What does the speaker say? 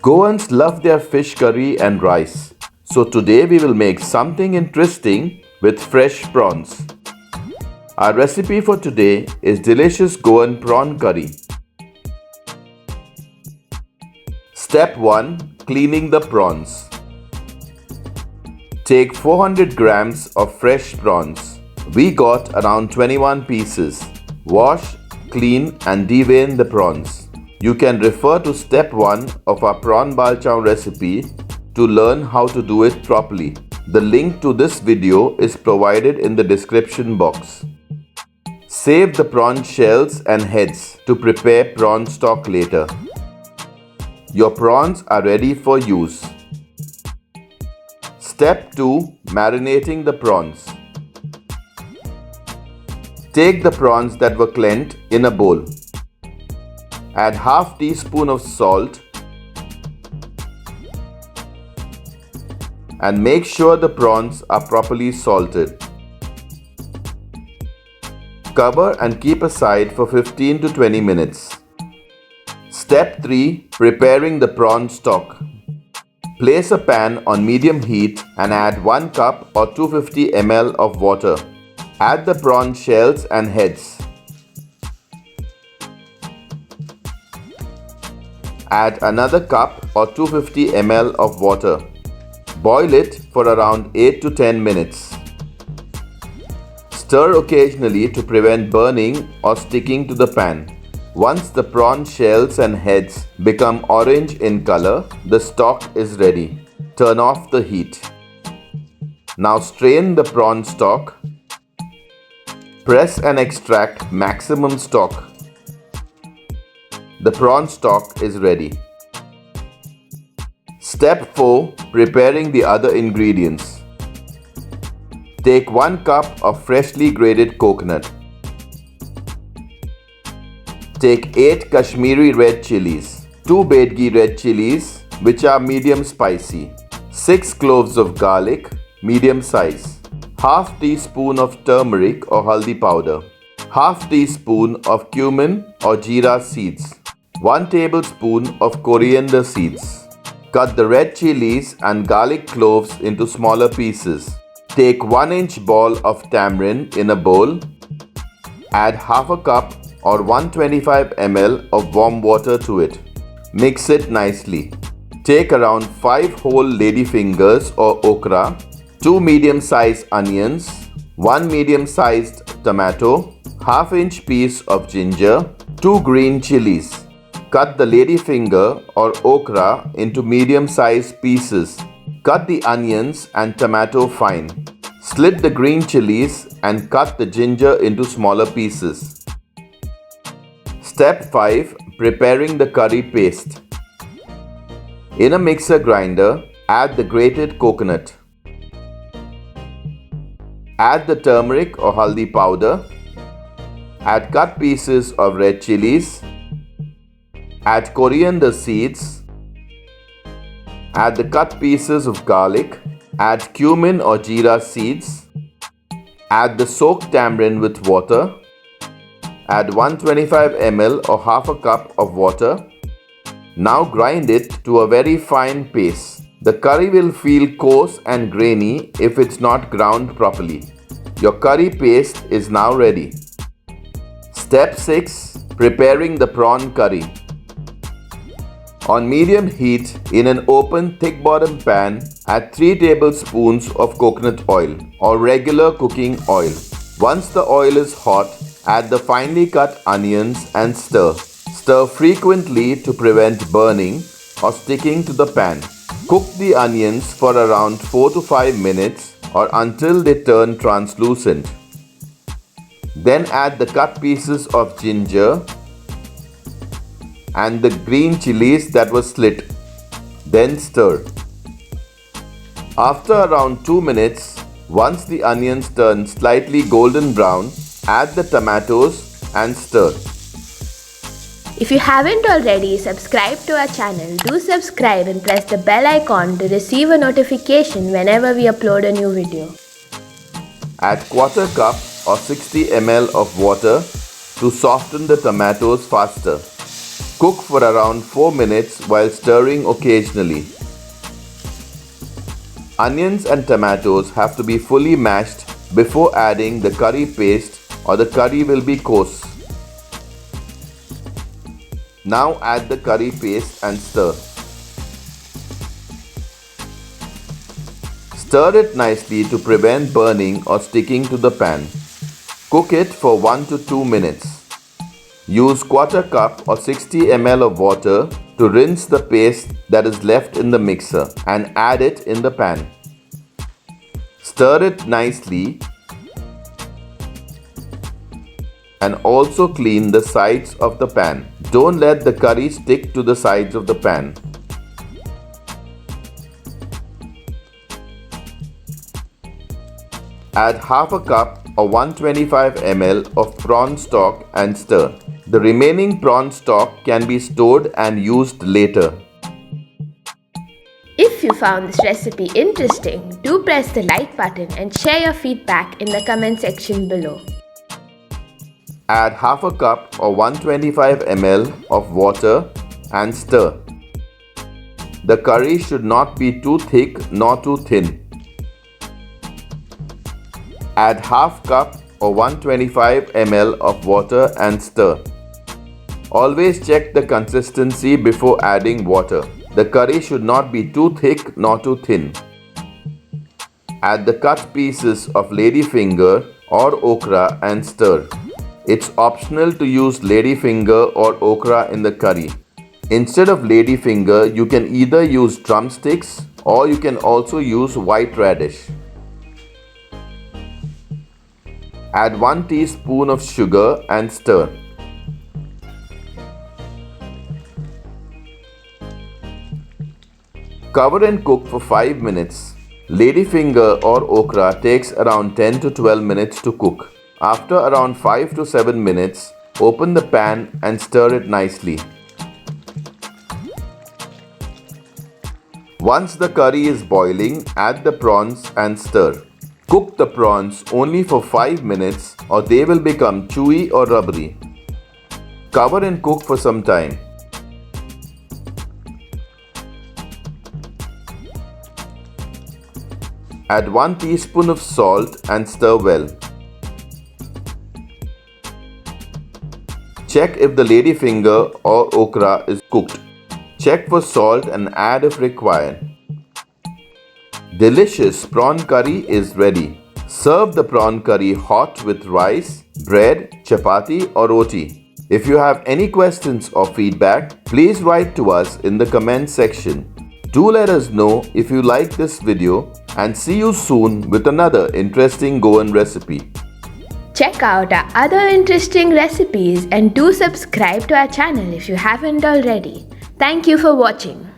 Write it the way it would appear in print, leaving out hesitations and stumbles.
Goans love their fish curry and rice. So today we will make something interesting with fresh prawns. Our recipe for today is delicious Goan prawn curry. Step 1. Cleaning the prawns. Take 400 grams of fresh prawns. We got around 21 pieces. Wash, clean and devein the prawns. You can refer to step 1 of our prawn balchao recipe to learn how to do it properly. The link to this video is provided in the description box. Save the prawn shells and heads to prepare prawn stock later. Your prawns are ready for use. Step 2. Marinating the prawns. Take the prawns that were cleaned in a bowl. Add half teaspoon of salt and make sure the prawns are properly salted. Cover and keep aside for 15 to 20 minutes. Step 3. Preparing the prawn stock. Place a pan on medium heat and add 1 cup or 250 ml of water. Add the prawn shells and heads. Add another cup or 250 ml of water. Boil it for around 8 to 10 minutes. Stir occasionally to prevent burning or sticking to the pan. Once the prawn shells and heads become orange in color, the stock is ready. Turn off the heat. Now strain the prawn stock. Press and extract maximum stock. The prawn stock is ready. Step 4. Preparing the other ingredients. Take 1 cup of freshly grated coconut. Take 8 Kashmiri red chilies, 2 Bedgi red chilies which are medium spicy, 6 cloves of garlic, medium size, half teaspoon of turmeric or haldi powder, half teaspoon of cumin or jeera seeds, 1 tablespoon of coriander seeds. Cut the red chilies and garlic cloves into smaller pieces. Take 1-inch ball of tamarind in a bowl. Add half a cup or 125 ml of warm water to it. Mix it nicely. Take around 5 whole ladyfingers or okra, 2 medium-sized onions, 1 medium-sized tomato, half-inch piece of ginger, 2 green chilies. Cut the ladyfinger or okra into medium-sized pieces. Cut the onions and tomato fine. Slit the green chilies and cut the ginger into smaller pieces. Step 5. Preparing the curry paste. In a mixer grinder, add the grated coconut. Add the turmeric or haldi powder. Add cut pieces of red chilies. Add coriander seeds. Add the cut pieces of garlic. Add cumin or jeera seeds. Add the soaked tamarind with water. Add 125 ml or half a cup of water. Now grind it to a very fine paste. The curry will feel coarse and grainy if it's not ground properly. Your curry paste is now ready. Step 6. Preparing the prawn curry. On medium heat, in an open thick bottom pan, add 3 tablespoons of coconut oil or regular cooking oil. Once the oil is hot, add the finely cut onions and stir. Stir frequently to prevent burning or sticking to the pan. Cook the onions for around 4 to 5 minutes or until they turn translucent. Then add the cut pieces of ginger and the green chilies that were slit. Then stir. After around 2 minutes, once the onions turn slightly golden brown, add the tomatoes and stir. If you haven't already subscribed to our channel, do subscribe and press the bell icon to receive a notification whenever we upload a new video. Add quarter cup or 60 ml of water to soften the tomatoes faster. Cook for around 4 minutes while stirring occasionally. Onions and tomatoes have to be fully mashed before adding the curry paste or the curry will be coarse. Now add the curry paste and stir. Stir it nicely to prevent burning or sticking to the pan. Cook it for 1 to 2 minutes. Use quarter cup or 60 ml of water to rinse the paste that is left in the mixer and add it in the pan. Stir it nicely and also clean the sides of the pan. Don't let the curry stick to the sides of the pan. Add half a cup or 125 ml of prawn stock and stir. The remaining prawn stock can be stored and used later. If you found this recipe interesting, do press the like button and share your feedback in the comment section below. Add half a cup or 125 ml of water and stir. The curry should not be too thick nor too thin. Add half cup or 125 ml of water and stir. Always check the consistency before adding water. The curry should not be too thick nor too thin. Add the cut pieces of ladyfinger or okra and stir. It's optional to use ladyfinger or okra in the curry. Instead of ladyfinger, you can either use drumsticks or you can also use white radish. Add 1 teaspoon of sugar and stir. Cover and cook for 5 minutes. Ladyfinger or okra takes around 10 to 12 minutes to cook. After around 5 to 7 minutes, open the pan and stir it nicely. Once the curry is boiling, add the prawns and stir. Cook the prawns only for 5 minutes or they will become chewy or rubbery. Cover and cook for some time. Add 1 teaspoon of salt and stir well. Check if the ladyfinger or okra is cooked. Check for salt and add if required. Delicious prawn curry is ready. Serve the prawn curry hot with rice, bread, chapati or roti. If you have any questions or feedback, please write to us in the comment section. Do let us know if you like this video and see you soon with another interesting Goan recipe. Check out our other interesting recipes and do subscribe to our channel if you haven't already. Thank you for watching.